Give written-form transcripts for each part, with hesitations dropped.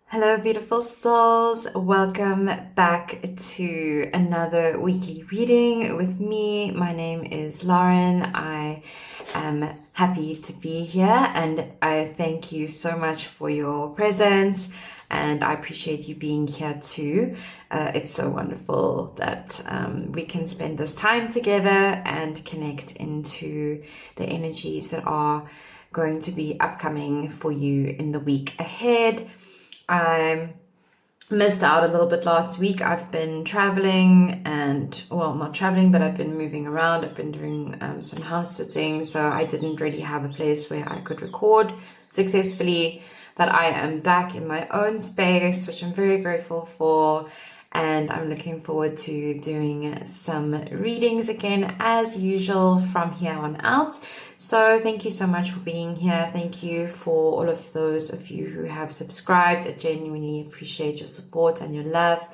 Hello, beautiful souls. Welcome back to another weekly reading with me. My name is Lauren. I am happy to be here and I thank you so much for your presence and I appreciate you being here too. It's so wonderful that we can spend this time together and connect into the energies that are going to be upcoming for you in the week ahead. I missed out a little bit last week. I've been traveling and, well, not traveling, but I've been moving around. I've been doing some house sitting, so I didn't really have a place where I could record successfully. But I am back in my own space, which I'm very grateful for. And I'm looking forward to doing some readings again as usual from here on out. So thank you so much for being here. Thank you for all of those of you who have subscribed. I genuinely appreciate your support and your love.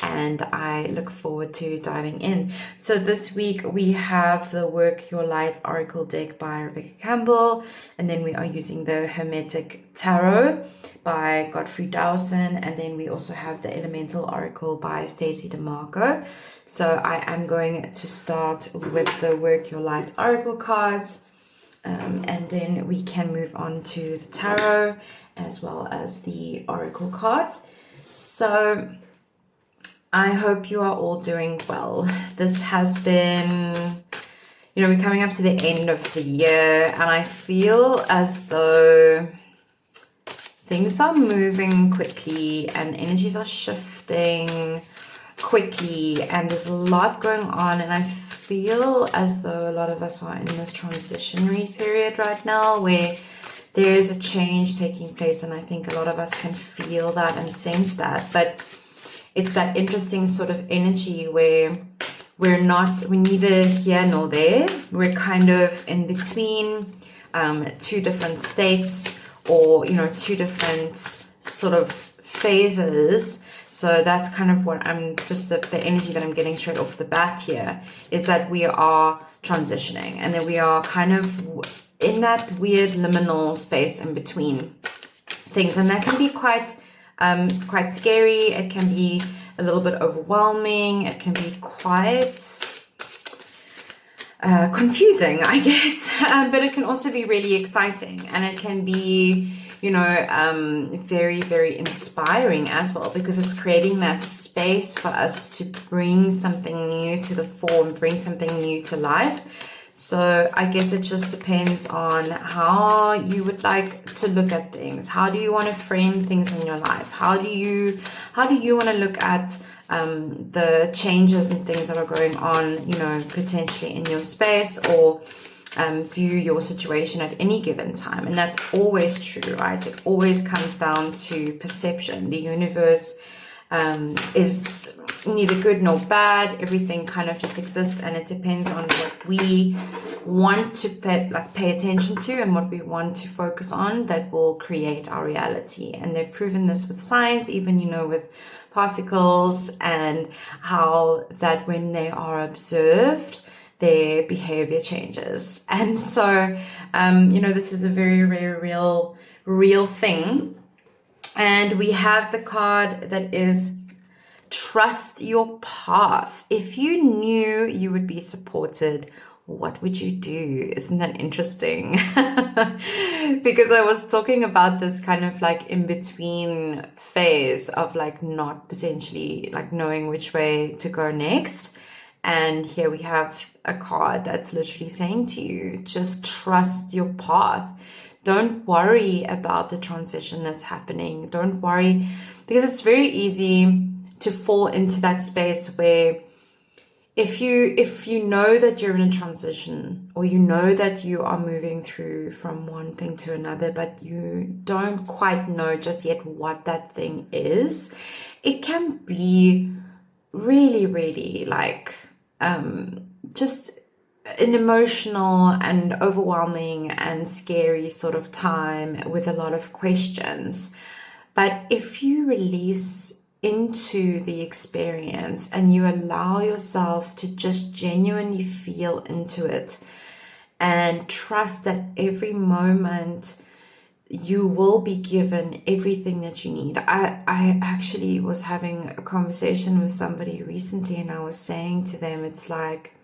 And I look forward to diving in. So this week we have the Work Your Light Oracle deck by Rebecca Campbell, and then we are using the Hermetic Tarot by Godfrey Dawson, and then we also have the Elemental Oracle by Stacey DeMarco. So I am going to start with the Work Your Light Oracle cards, and then we can move on to the Tarot as well as the Oracle cards. So I hope you are all doing well. This has been, we're coming up to the end of the year and I feel as though things are moving quickly and energies are shifting quickly and there's a lot going on, and I feel as though a lot of us are in this transitionary period right now where there is a change taking place, and I think a lot of us can feel that and sense that. But it's that interesting sort of energy where we're neither here nor there. We're kind of in between two different states, or, two different sort of phases. So that's kind of what the energy that I'm getting straight off the bat here is that we are transitioning and that we are kind of in that weird liminal space in between things. And that can be quite scary. It can be a little bit overwhelming. It can be quite confusing, I guess, but it can also be really exciting, and it can be, very, very inspiring as well, because it's creating that space for us to bring something new to the fore and bring something new to life. So I guess it just depends on how you would like to look at things. How do you want to frame things in your life? How do you want to look at the changes and things that are going on, potentially in your space, or view your situation at any given time? And that's always true, right? It always comes down to perception. The universe is neither good nor bad. Everything kind of just exists, and it depends on what we want to pay attention to and what we want to focus on that will create our reality. And they've proven this with science, even with particles, and how that when they are observed, their behavior changes. And so this is a very, very real thing. And we have the card that is trust your path. If you knew you would be supported, what would you do? Isn't that interesting? Because I was talking about this kind of in between phase of not potentially knowing which way to go next. And here we have a card that's literally saying to you, just trust your path. Don't worry about the transition that's happening. Don't worry, because it's very easy to fall into that space where if you know that you're in a transition, or that you are moving through from one thing to another, but you don't quite know just yet what that thing is, it can be really, really just an emotional and overwhelming and scary sort of time with a lot of questions. But if you release into the experience and you allow yourself to just genuinely feel into it, and trust that every moment you will be given everything that you need. I actually was having a conversation with somebody recently, and I was saying to them, it's like,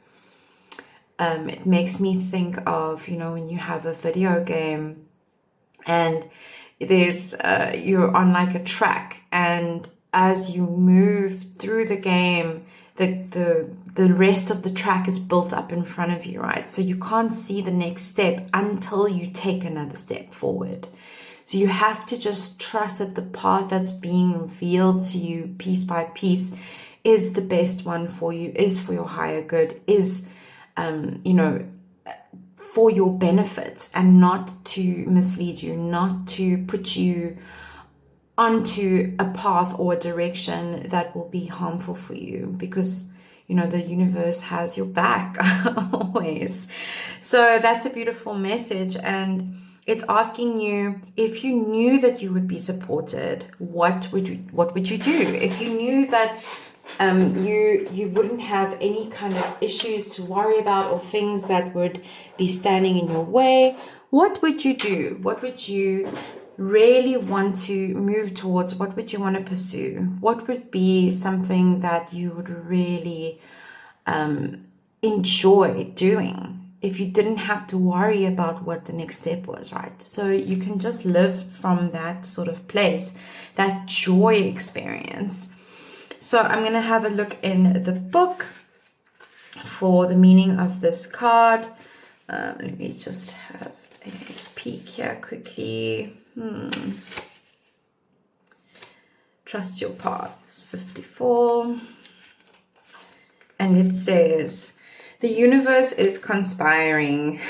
it makes me think of, when you have a video game and there's you're on like a track, and as you move through the game, the rest of the track is built up in front of you, right? So you can't see the next step until you take another step forward. So you have to just trust that the path that's being revealed to you piece by piece is the best one for you, is for your higher good, is for your benefit, and not to mislead you, not to put you onto a path or a direction that will be harmful for you, because the universe has your back always. So that's a beautiful message, and it's asking you, if you knew that you would be supported, what would you do? If you knew that you wouldn't have any kind of issues to worry about, or things that would be standing in your way, what would you do? What would you really want to move towards? What would you want to pursue? What would be something that you would really enjoy doing if you didn't have to worry about what the next step was, right? So you can just live from that sort of place, that joy experience. So I'm going to have a look in the book for the meaning of this card. Let me just have a peek here quickly. Trust your path is 54. And it says, the universe is conspiring.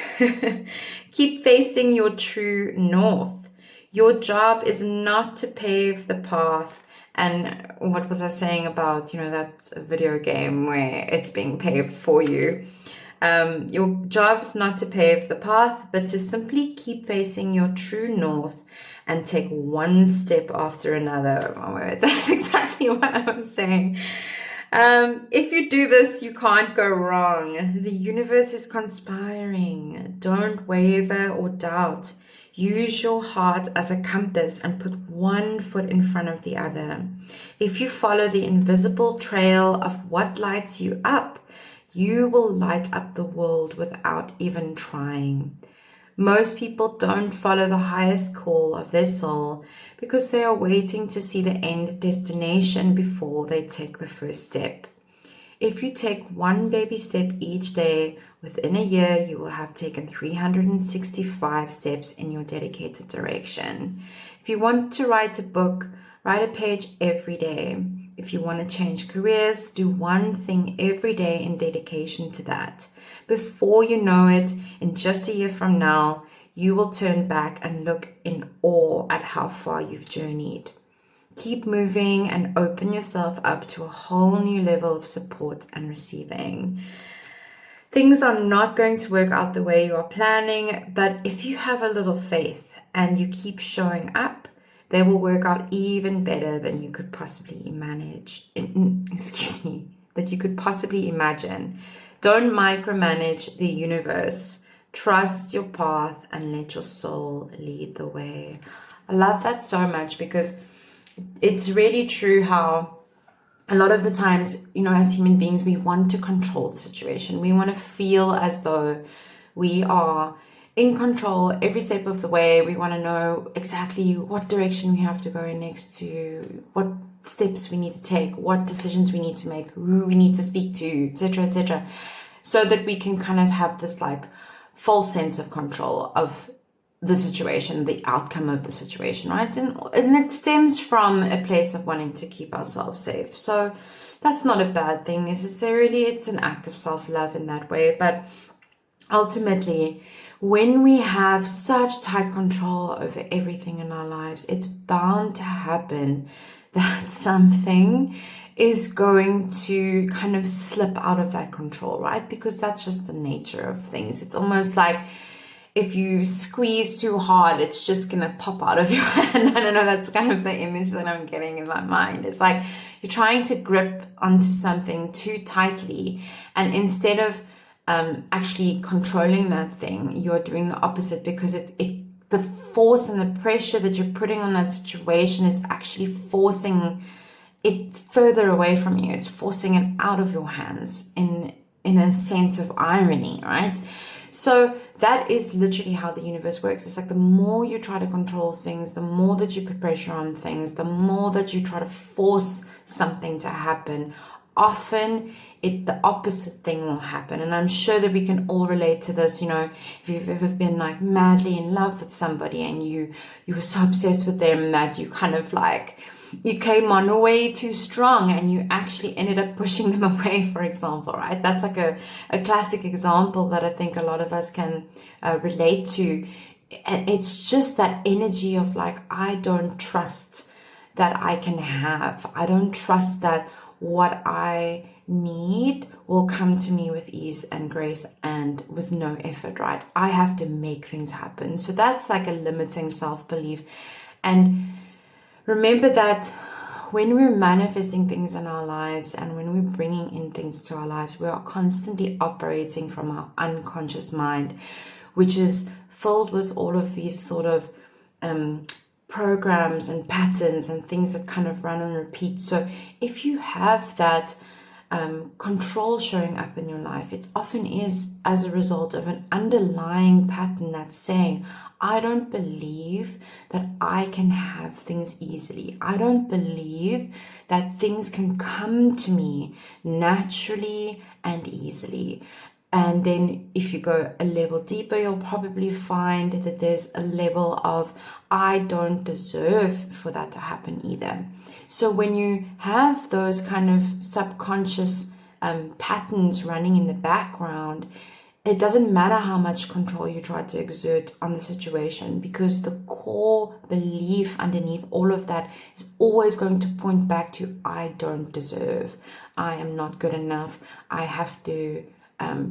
Keep facing your true north. Your job is not to pave the path. And what was I saying about, that video game where it's being paved for you? Your job is not to pave the path, but to simply keep facing your true north and take one step after another. Oh my word, that's exactly what I was saying. If you do this, you can't go wrong. The universe is conspiring. Don't waver or doubt. Use your heart as a compass and put one foot in front of the other. If you follow the invisible trail of what lights you up, you will light up the world without even trying. Most people don't follow the highest call of their soul because they are waiting to see the end destination before they take the first step. If you take one baby step each day, within a year you will have taken 365 steps in your dedicated direction. If you want to write a book, write a page every day. If you want to change careers, do one thing every day in dedication to that. Before you know it, in just a year from now, you will turn back and look in awe at how far you've journeyed. Keep moving and open yourself up to a whole new level of support and receiving. Things are not going to work out the way you are planning, but if you have a little faith and you keep showing up, they will work out even better than you could possibly imagine. Don't micromanage the universe. Trust your path and let your soul lead the way. I love that so much, because it's really true how a lot of the times, as human beings, we want to control the situation. We want to feel as though we are in control every step of the way. We want to know exactly what direction we have to go next, to what steps we need to take, what decisions we need to make, who we need to speak to, etc., so that we can kind of have this like false sense of control of the situation, the outcome of the situation, right? And it stems from a place of wanting to keep ourselves safe. So that's not a bad thing necessarily. It's an act of self-love in that way. But ultimately, when we have such tight control over everything in our lives, it's bound to happen that something is going to kind of slip out of that control, right? Because that's just the nature of things. It's almost like if you squeeze too hard, it's just going to pop out of your hand. I don't know, that's kind of the image that I'm getting in my mind. It's like you're trying to grip onto something too tightly, and instead of actually controlling that thing. You're doing the opposite, because the force and the pressure that you're putting on that situation is actually forcing it further away from you. It's forcing it out of your hands in a sense of irony, right? So that is literally how the universe works. It's like the more you try to control things, the more that you put pressure on things, the more that you try to force something to happen, often the opposite thing will happen. And I'm sure that we can all relate to this. If you've ever been like madly in love with somebody and you were so obsessed with them that you kind of like, you came on way too strong and you actually ended up pushing them away, for example, right? That's like a classic example that I think a lot of us can relate to. And it's just that energy of like, I don't trust that I can have. I don't trust that what I need will come to me with ease and grace and with no effort, right? I have to make things happen. So that's like a limiting self-belief. And remember that when we're manifesting things in our lives and when we're bringing in things to our lives, we are constantly operating from our unconscious mind, which is filled with all of these sort of programs and patterns and things that kind of run on repeat. So if you have that control showing up in your life, it often is as a result of an underlying pattern that's saying, I don't believe that I can have things easily. I don't believe that things can come to me naturally and easily. And then if you go a level deeper, you'll probably find that there's a level of, I don't deserve for that to happen either. So when you have those kind of subconscious patterns running in the background, it doesn't matter how much control you try to exert on the situation, because the core belief underneath all of that is always going to point back to, I don't deserve. I am not good enough. I have to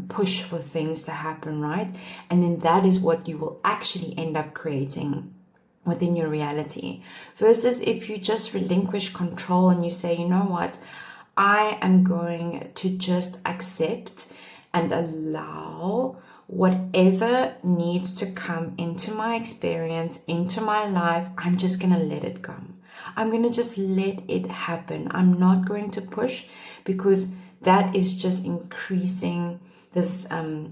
push for things to happen, right? And then that is what you will actually end up creating within your reality. Versus if you just relinquish control and you say, you know what, I am going to just accept and allow whatever needs to come into my experience, into my life. I'm just going to let it come. I'm going to just let it happen. I'm not going to push, because that is just increasing this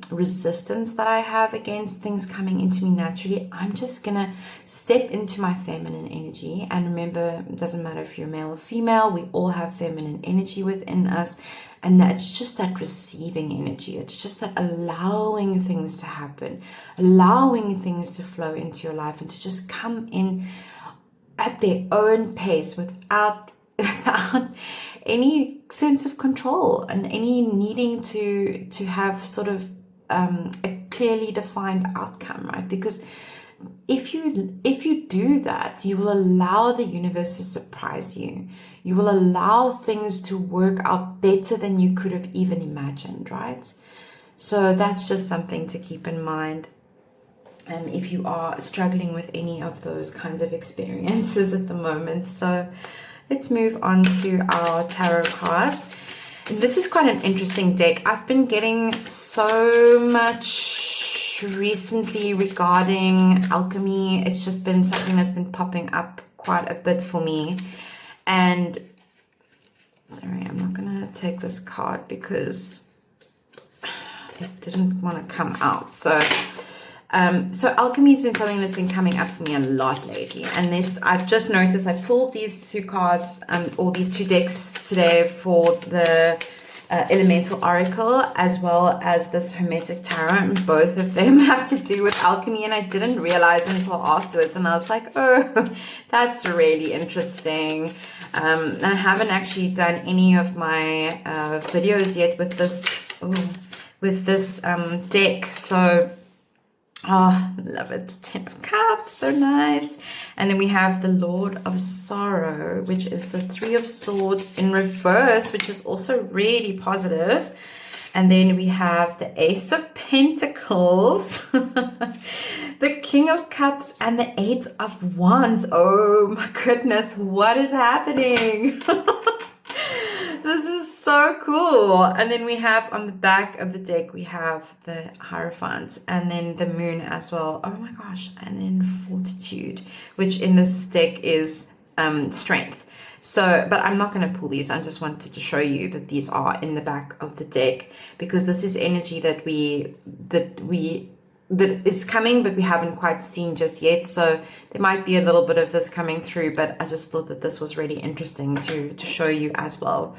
resistance that I have against things coming into me naturally. I'm just going to step into my feminine energy. And remember, it doesn't matter if you're male or female, we all have feminine energy within us. And that's just that receiving energy. It's just that allowing things to happen, allowing things to flow into your life and to just come in at their own pace without any sense of control and any needing to have sort of a clearly defined outcome, right? Because if you do that, you will allow the universe to surprise you. You will allow things to work out better than you could have even imagined, right? So that's just something to keep in mind. If you are struggling with any of those kinds of experiences at the moment. So let's move on to our tarot cards. And this is quite an interesting deck. I've been getting so much recently regarding alchemy. It's just been something that's been popping up quite a bit for me. And sorry, I'm not gonna take this card because it didn't want to come out. So alchemy has been something that's been coming up for me a lot lately. And this, I've just noticed, I pulled these two cards, or these two decks today for the Elemental Oracle, as well as this Hermetic Tarot. And both of them have to do with alchemy. And I didn't realize until afterwards. And I was like, oh, that's really interesting. I haven't actually done any of my videos yet with this deck. So oh, love it. 10 of Cups, so nice. And then we have the Lord of Sorrow, which is the 3 of Swords in reverse, which is also really positive. And then we have the Ace of Pentacles, the King of Cups, and the 8 of Wands. Oh my goodness, what is happening? The this is so cool. And then we have on the back of the deck, we have the Hierophant and then the moon as well. Oh my gosh. And then fortitude, which in this deck is strength. So, but I'm not going to pull these. I just wanted to show you that these are in the back of the deck, because this is energy that is coming, but we haven't quite seen just yet. So there might be a little bit of this coming through, but I just thought that this was really interesting to show you as well.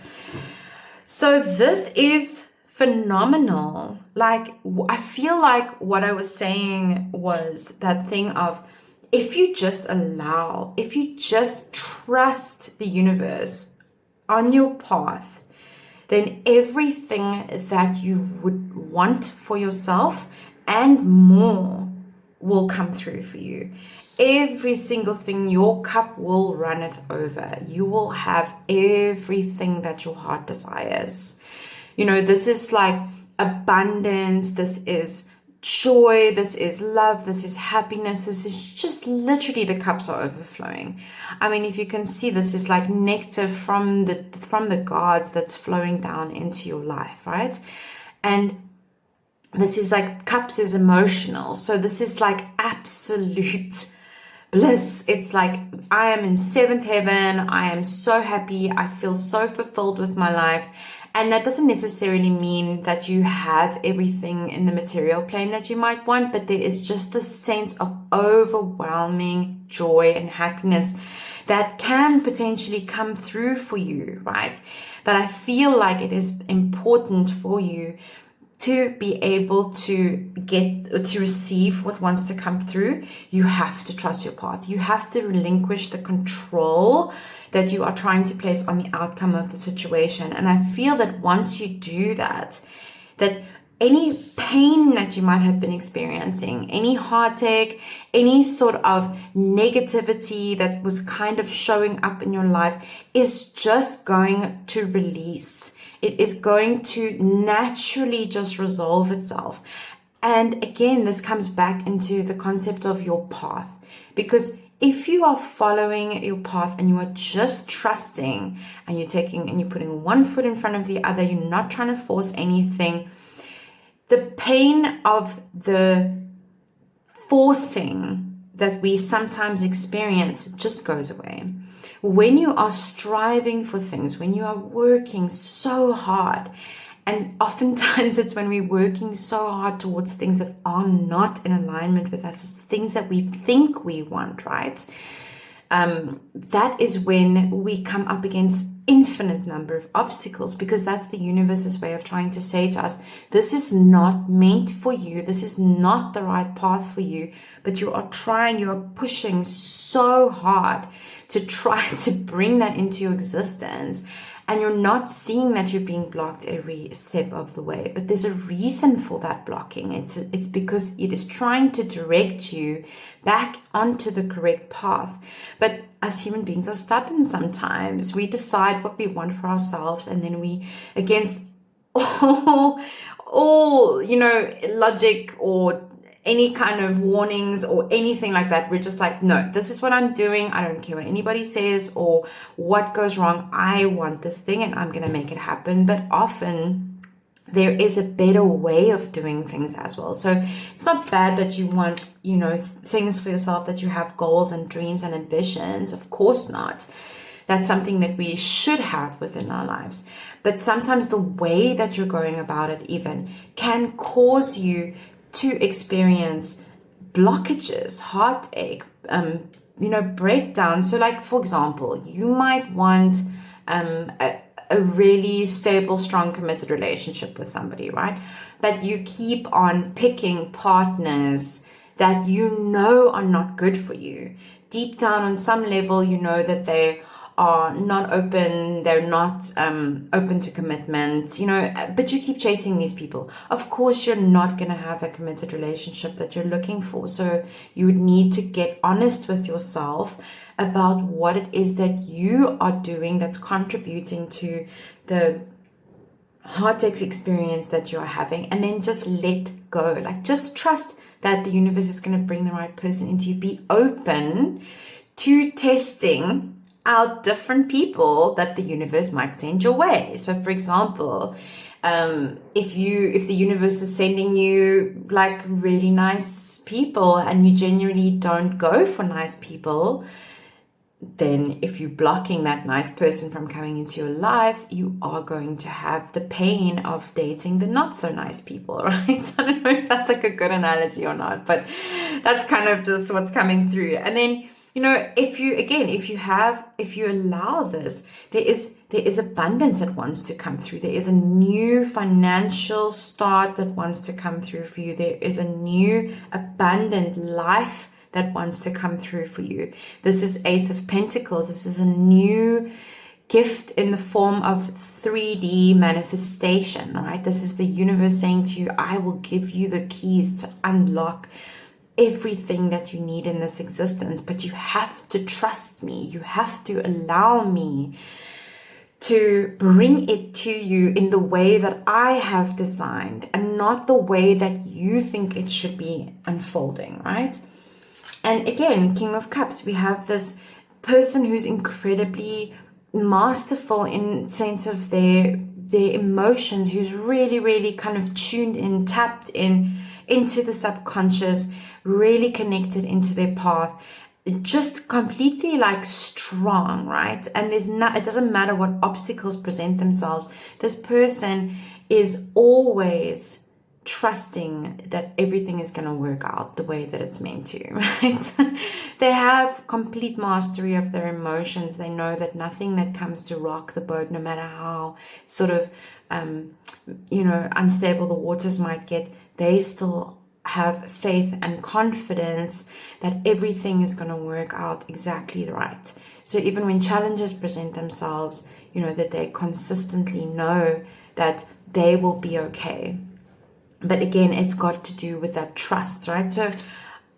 So this is phenomenal. Like, I feel like what I was saying was that thing of, if you just allow, if you just trust the universe on your path, then everything that you would want for yourself and more will come through for you. Every single thing, your cup will runneth over. You will have everything that your heart desires. You know, this is like abundance, this is joy, this is love, this is happiness, this is just literally the cups are overflowing. I mean, if you can see, this is like nectar from the gods that's flowing down into your life, right? And this is like, cups is emotional, so this is like absolute bliss. It's like, I am in seventh heaven, I am so happy, I feel so fulfilled with my life. And that doesn't necessarily mean that you have everything in the material plane that you might want, but there is just this sense of overwhelming joy and happiness that can potentially come through for you, right? But I feel like it is important for you to be able to receive what wants to come through. You have to trust your path. You have to relinquish the control that you are trying to place on the outcome of the situation. And I feel that once you do that, that any pain that you might have been experiencing, any heartache, any sort of negativity that was kind of showing up in your life is just going to release. It is going to naturally just resolve itself. And again, this comes back into the concept of your path, because if you are following your path and you are just trusting and you're putting one foot in front of the other, you're not trying to force anything, the pain of the forcing that we sometimes experience just goes away. When you are striving for things, when you are working so hard, and oftentimes it's when we're working so hard towards things that are not in alignment with us, it's things that we think we want, right? That is when we come up against infinite number of obstacles, because that's the universe's way of trying to say to us, this is not meant for you, this is not the right path for you, but you are pushing so hard to try to bring that into your existence. And you're not seeing that you're being blocked every step of the way. But there's a reason for that blocking. It's because it is trying to direct you back onto the correct path. But as human beings are stubborn sometimes. We decide what we want for ourselves, and then we, against all logic or any kind of warnings or anything like that, we're just like, no, this is what I'm doing. I don't care what anybody says or what goes wrong. I want this thing and I'm going to make it happen. But often there is a better way of doing things as well. So it's not bad that you want, things for yourself, that you have goals and dreams and ambitions. Of course not. That's something that we should have within our lives. But sometimes the way that you're going about it even can cause you to experience blockages, heartache, breakdowns. So like, for example, you might want a really stable, strong, committed relationship with somebody, right? But you keep on picking partners that are not good for you. Deep down on some level, you know that they are not open, they're not open to commitment, but you keep chasing these people. Of course, you're not going to have a committed relationship that you're looking for. So you would need to get honest with yourself about what it is that you are doing that's contributing to the heartache experience that you're having, and then just let go. Like, just trust that the universe is going to bring the right person into you. Be open to testing out different people that the universe might send your way. So for example, if the universe is sending you like really nice people and you genuinely don't go for nice people, then if you're blocking that nice person from coming into your life, you are going to have the pain of dating the not so nice people, right? I don't know if that's like a good analogy or not, but that's kind of just what's coming through. And then, if you allow this, there is abundance that wants to come through. There is a new financial start that wants to come through for you. There is a new abundant life that wants to come through for you. This is Ace of Pentacles. This is a new gift in the form of 3D manifestation, right? This is the universe saying to you, I will give you the keys to unlock everything that you need in this existence, but you have to trust me. You have to allow me to bring it to you in the way that I have designed and not the way that you think it should be unfolding, right? And again, King of Cups, we have this person who's incredibly masterful in sense of their emotions, who's really, really kind of tuned in, tapped in into the subconscious, really connected into their path, just completely like strong, right? And it doesn't matter what obstacles present themselves. This person is always trusting that everything is going to work out the way that it's meant to, right? They have complete mastery of their emotions. They know that nothing that comes to rock the boat, no matter how sort of, unstable the waters might get, they still have faith and confidence that everything is going to work out exactly right. So even when challenges present themselves, that they consistently know that they will be okay. But again, it's got to do with that trust, right? So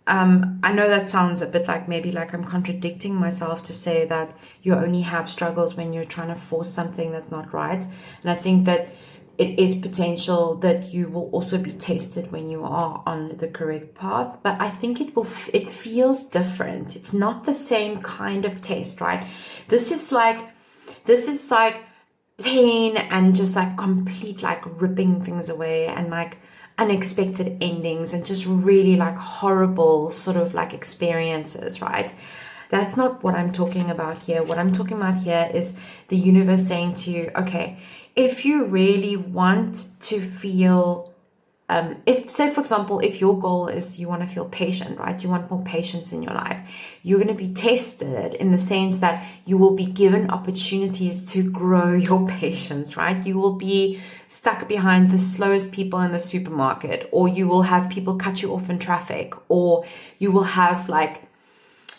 I know that sounds a bit like maybe like I'm contradicting myself to say that you only have struggles when you're trying to force something that's not right. And I think that it is potential that you will also be tested when you are on the correct path. But I think it feels different. It's not the same kind of test, right? This is like pain and just like complete like ripping things away and like unexpected endings and just really like horrible sort of like experiences, right? That's not what I'm talking about here. What I'm talking about here is the universe saying to you, okay, if you really want to feel, for example, if your goal is you want to feel patient, right? You want more patience in your life. You're going to be tested in the sense that you will be given opportunities to grow your patience, right? You will be stuck behind the slowest people in the supermarket, or you will have people cut you off in traffic, or you will have like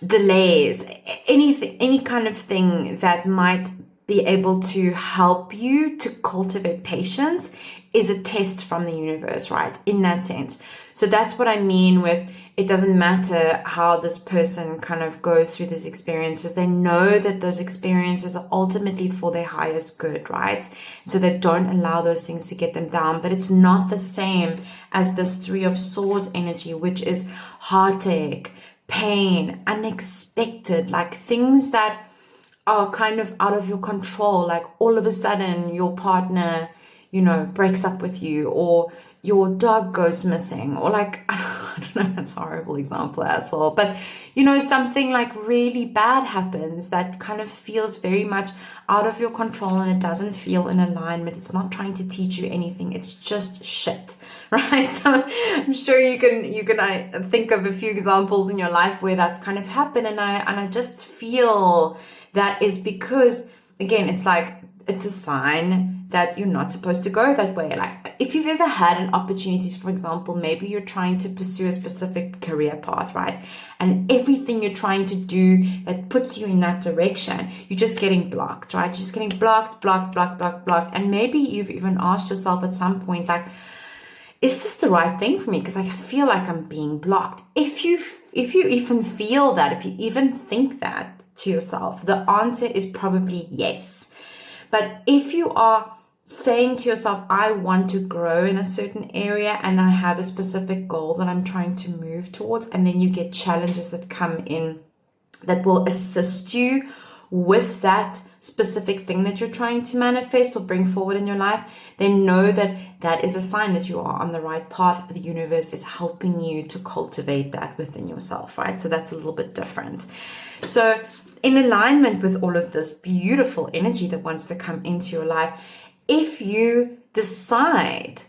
delays, any kind of thing that might be able to help you to cultivate patience is a test from the universe, right? In that sense. So that's what I mean with it doesn't matter how this person kind of goes through these experiences. They know that those experiences are ultimately for their highest good, right? So they don't allow those things to get them down. But it's not the same as this Three of Swords energy, which is heartache, pain, unexpected, like things that are kind of out of your control. Like all of a sudden your partner, breaks up with you, or your dog goes missing, or like, I don't know, that's a horrible example as well. But, something like really bad happens that kind of feels very much out of your control and it doesn't feel in alignment. It's not trying to teach you anything. It's just shit, right? So I'm sure you can think of a few examples in your life where that's kind of happened. And I just feel that is because, again, it's a sign that you're not supposed to go that way. Like if you've ever had an opportunity, for example, maybe you're trying to pursue a specific career path, right? And everything you're trying to do that puts you in that direction, you're just getting blocked, right? You're just getting blocked. And maybe you've even asked yourself at some point, like, is this the right thing for me? Because I feel like I'm being blocked. If you even feel that, if you even think that to yourself, the answer is probably yes. But if you are saying to yourself, I want to grow in a certain area and I have a specific goal that I'm trying to move towards, and then you get challenges that come in that will assist you with that specific thing that you're trying to manifest or bring forward in your life, then know that that is a sign that you are on the right path. The universe is helping you to cultivate that within yourself, right? So that's a little bit different. So in alignment with all of this beautiful energy that wants to come into your life, if you decide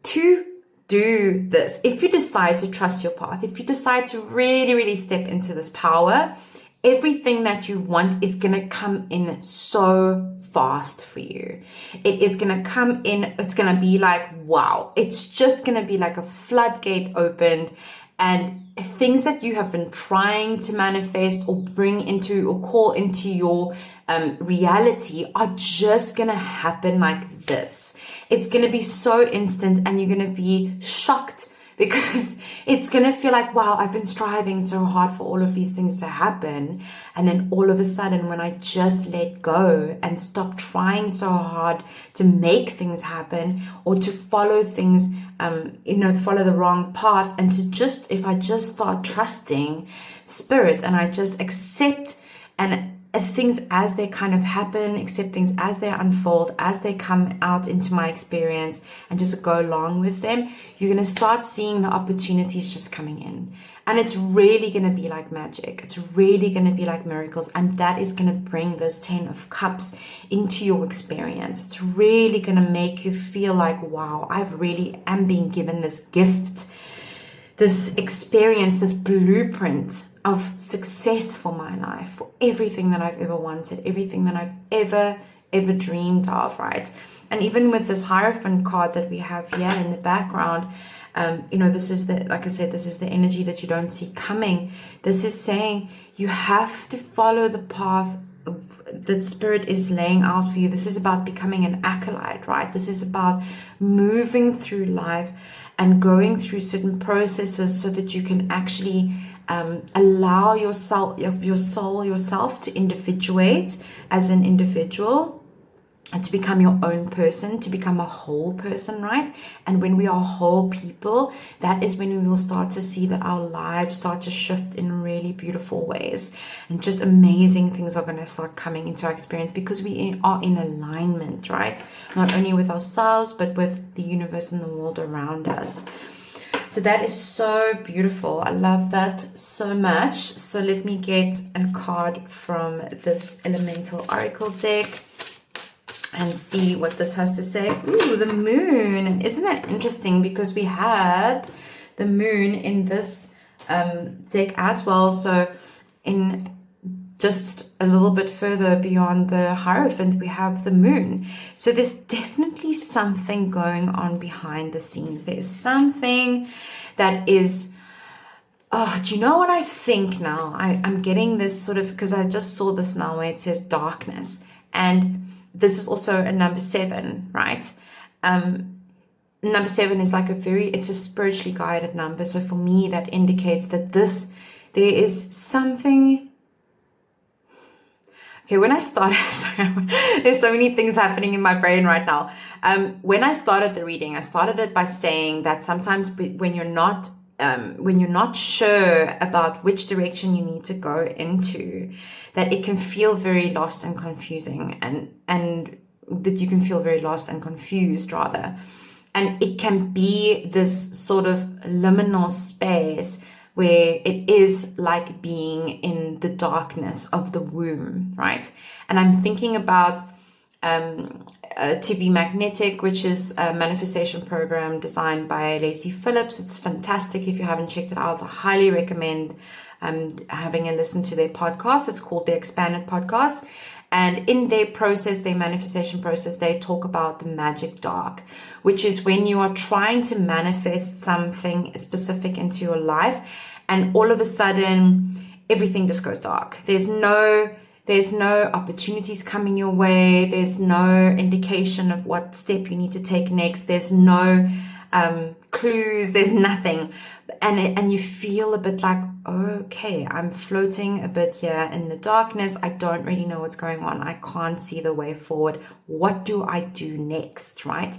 to do this, if you decide to trust your path, if you decide to really, really step into this power, everything that you want is going to come in so fast for you. It is going to come in. It's going to be like, wow, it's just going to be like a floodgate opened, and things that you have been trying to manifest or bring into or call into your reality are just going to happen like this. It's going to be so instant, and you're going to be shocked, because it's going to feel like, wow, I've been striving so hard for all of these things to happen. And then all of a sudden, when I just let go and stop trying so hard to make things happen or to follow things, follow the wrong path, and to just, if I just start trusting spirit and I just accept things as they kind of happen, accept things as they unfold, as they come out into my experience, and just go along with them, you're going to start seeing the opportunities just coming in. And it's really going to be like magic. It's really going to be like miracles. And that is going to bring this 10 of Cups into your experience. It's really going to make you feel like, wow, I really am being given this gift, this experience, this blueprint of success for my life, for everything that I've ever wanted, everything that I've ever dreamed of, right? And even with this Hierophant card that we have here in the background, this is the, like I said, this is the energy that you don't see coming. This is saying you have to follow the path that spirit is laying out for you. This is about becoming an acolyte, right? This is about moving through life and going through certain processes so that you can actually allow yourself to individuate as an individual, and to become your own person, to become a whole person, right? And when we are whole people, that is when we will start to see that our lives start to shift in really beautiful ways, and just amazing things are going to start coming into our experience, because we are in alignment, right? Not only with ourselves, but with the universe and the world around us. So that is so beautiful. I love that so much. So let me get a card from this Elemental Oracle deck and see what this has to say. Ooh, the moon. And isn't that interesting? Because we had the moon in this deck as well. So in just a little bit further beyond the Hierophant, we have the moon. So there's definitely something going on behind the scenes. There's something that is, do you know what I think now? I'm getting this sort of, because I just saw this now where it says darkness. And this is also a number 7, right? Number 7 is like it's a spiritually guided number. So for me, that indicates that there is something. Okay, when I started, sorry, there's so many things happening in my brain right now. When I started the reading, I started it by saying that sometimes when you're not sure about which direction you need to go into, that it can feel very lost and confusing, and that you can feel very lost and confused rather. And it can be this sort of liminal space where it is like being in the darkness of the womb, right? And I'm thinking about To Be Magnetic, which is a manifestation program designed by Lacey Phillips. It's fantastic. If you haven't checked it out, I highly recommend having a listen to their podcast. It's called the Expanded Podcast. And in their process, their manifestation process, they talk about the magic dark, which is when you are trying to manifest something specific into your life, and all of a sudden, everything just goes dark. There's no opportunities coming your way. There's no indication of what step you need to take next. There's no clues. There's nothing. And you feel a bit like, okay, I'm floating a bit here in the darkness. I don't really know what's going on. I can't see the way forward. What do I do next, right?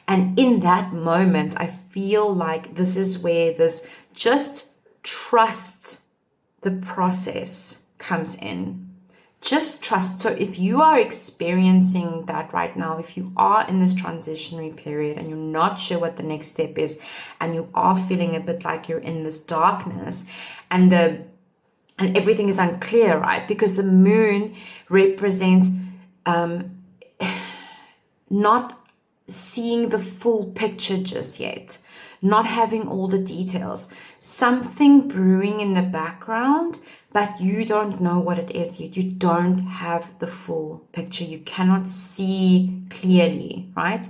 And in that moment, I feel like this is where this just trust the process comes in. just trust. So if you are experiencing that right now, if you are in this transitionary period and you're not sure what the next step is, and you are feeling a bit like you're in this darkness and everything is unclear, right? Because the moon represents not seeing the full picture just yet, not having all the details, something brewing in the background, but you don't know what it is yet. You don't have the full picture. You cannot see clearly, right?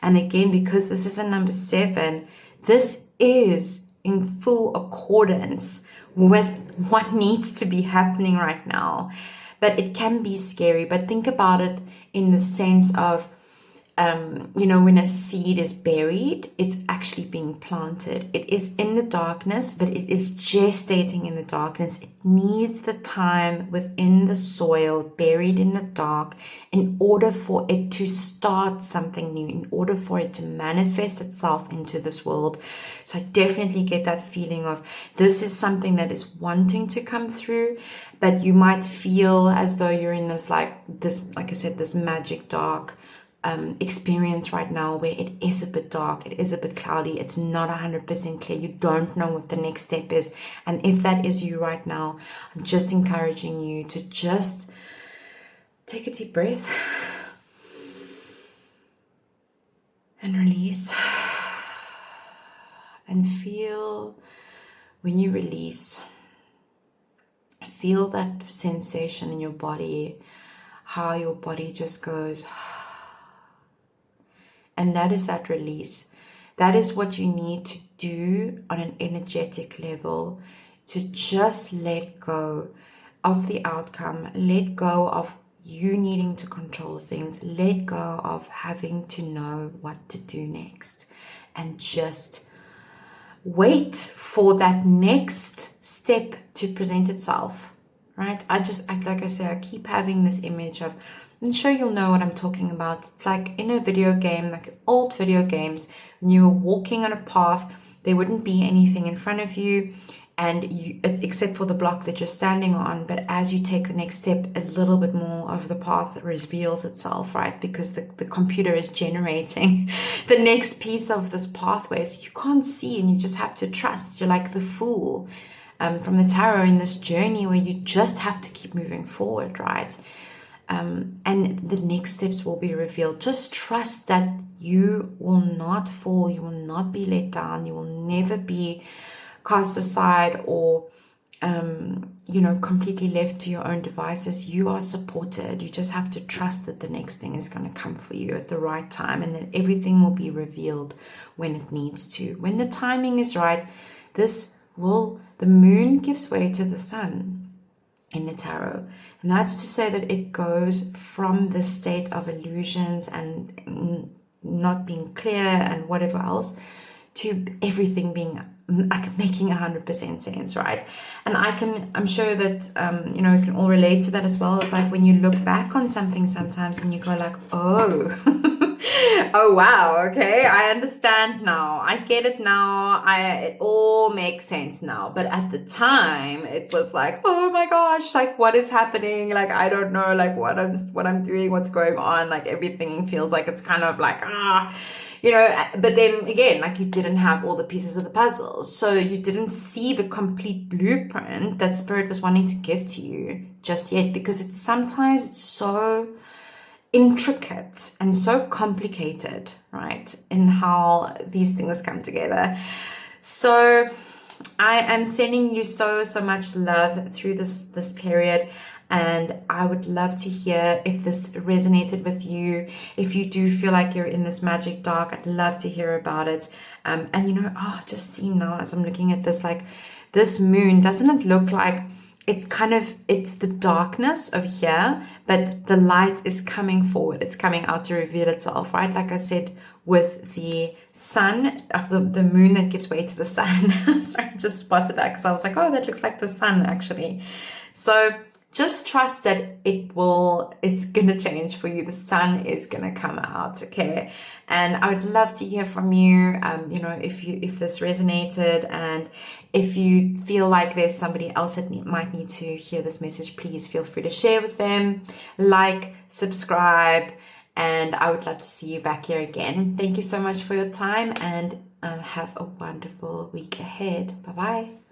And again, because this is a number 7, this is in full accordance with what needs to be happening right now. But it can be scary. But think about it in the sense of, when a seed is buried, it's actually being planted. It is in the darkness, but it is gestating in the darkness. It needs the time within the soil, buried in the dark, in order for it to start something new, in order for it to manifest itself into this world. So I definitely get that feeling of this is something that is wanting to come through, but you might feel as though you're in this, like I said, this magic dark experience right now, where it is a bit dark, it is a bit cloudy, it's not 100% clear, you don't know what the next step is. And if that is you right now, I'm just encouraging you to just take a deep breath and release, and feel when you release, feel that sensation in your body, how your body just goes. And that is that release. That is what you need to do on an energetic level, to just let go of the outcome, let go of you needing to control things, let go of having to know what to do next, and just wait for that next step to present itself, right? Like I say, I keep having this image of, I'm sure you'll know what I'm talking about. It's like in a video game, like old video games, when you were walking on a path, there wouldn't be anything in front of you, except for the block that you're standing on. But as you take the next step, a little bit more of the path reveals itself, right? Because the computer is generating the next piece of this pathway. So you can't see, and you just have to trust. You're like the fool from the tarot in this journey where you just have to keep moving forward, right? And the next steps will be revealed. Just trust that you will not fall, you will not be let down, you will never be cast aside or, completely left to your own devices. You are supported. You just have to trust that the next thing is going to come for you at the right time, and that everything will be revealed when it needs to. When the timing is right, the moon gives way to the sun in the tarot, and that's to say that it goes from the state of illusions and not being clear and whatever else to everything being like making 100% sense, right? And I'm sure that we can all relate to that as well. It's like when you look back on something sometimes and you go like, oh oh wow, okay, I understand now, I get it now, it all makes sense now. But at the time it was like, oh my gosh, like what is happening, like I don't know, like what I'm doing, what's going on, like everything feels like it's kind of like but then again, like you didn't have all the pieces of the puzzle, so you didn't see the complete blueprint that Spirit was wanting to give to you just yet, because it's so intricate and so complicated, right, in how these things come together. So I am sending you so much love through this period, and I would love to hear if this resonated with you. If you do feel like you're in this magic dark, I'd love to hear about it. And just see now as I'm looking at this, like this moon, doesn't it look like it's the darkness over here, but the light is coming forward. It's coming out to reveal itself, right? Like I said, with the sun, the moon that gives way to the sun. Sorry, I just spotted that because I was like, oh, that looks like the sun actually. So just trust that it's gonna change for you. The sun is gonna come out, okay? And I would love to hear from you, if this resonated, and if you feel like there's somebody else that might need to hear this message, please feel free to share with them, like, subscribe, and I would love to see you back here again. Thank you so much for your time, and have a wonderful week ahead. Bye-bye.